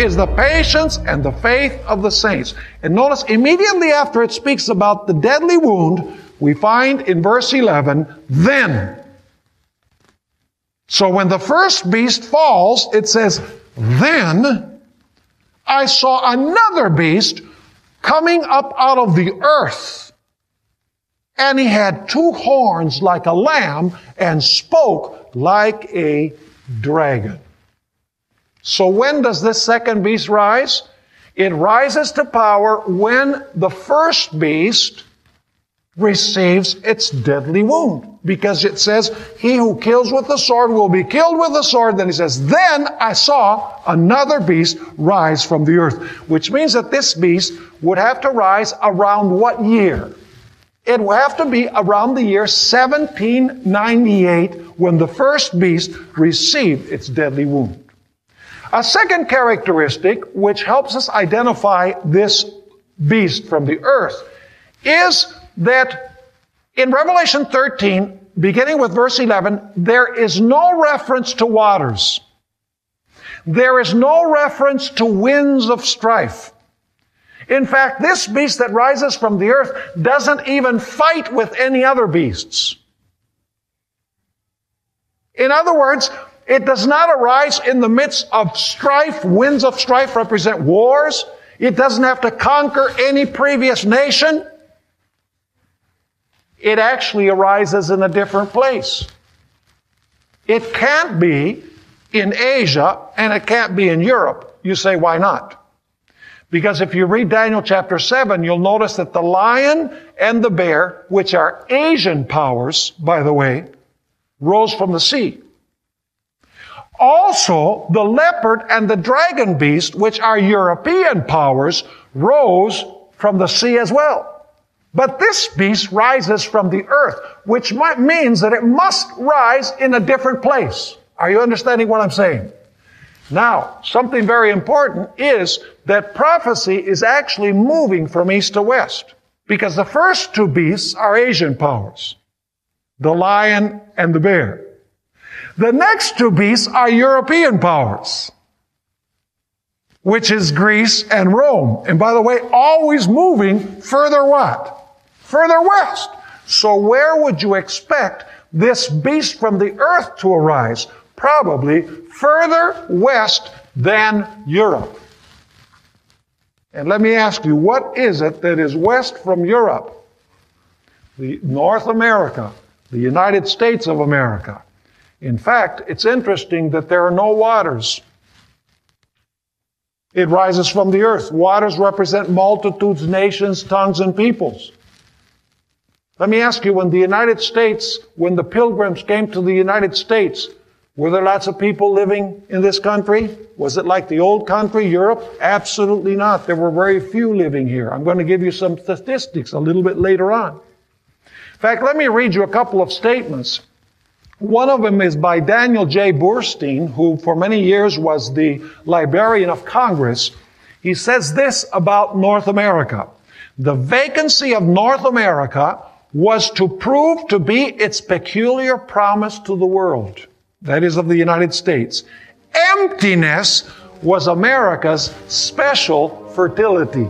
is the patience and the faith of the saints. And notice immediately after it speaks about the deadly wound, we find in verse 11, then. So when the first beast falls, it says, then I saw another beast coming up out of the earth. And he had 2 horns like a lamb and spoke like a dragon. So when does this second beast rise? It rises to power when the first beast receives its deadly wound. Because it says, he who kills with the sword will be killed with the sword. Then he says, then I saw another beast rise from the earth. Which means that this beast would have to rise around what year? It will have to be around the year 1798 when the first beast received its deadly wound. A second characteristic which helps us identify this beast from the earth is that in Revelation 13, beginning with verse 11, there is no reference to waters. There is no reference to winds of strife. In fact, this beast that rises from the earth doesn't even fight with any other beasts. In other words, it does not arise in the midst of strife. Winds of strife represent wars. It doesn't have to conquer any previous nation. It actually arises in a different place. It can't be in Asia and it can't be in Europe. You say, why not? Because if you read Daniel chapter 7, you'll notice that the lion and the bear, which are Asian powers, by the way, rose from the sea. Also, the leopard and the dragon beast, which are European powers, rose from the sea as well. But this beast rises from the earth, which means that it must rise in a different place. Are you understanding what I'm saying? Now, something very important is that prophecy is actually moving from east to west. Because the first 2 beasts are Asian powers. The lion and the bear. The next 2 beasts are European powers. Which is Greece and Rome. And by the way, always moving further what? Further west. So where would you expect this beast from the earth to arise? Probably further west than Europe. And let me ask you, what is it that is west from Europe? The North America, the United States of America. In fact, it's interesting that there are no waters. It rises from the earth. Waters represent multitudes, nations, tongues, and peoples. Let me ask you, when the pilgrims came to the United States, were there lots of people living in this country? Was it like the old country, Europe? Absolutely not. There were very few living here. I'm going to give you some statistics a little bit later on. In fact, let me read you a couple of statements. One of them is by Daniel J. Burstein, who for many years was the Librarian of Congress. He says this about North America. The vacancy of North America was to prove to be its peculiar promise to the world. That is of the United States. Emptiness was America's special fertility.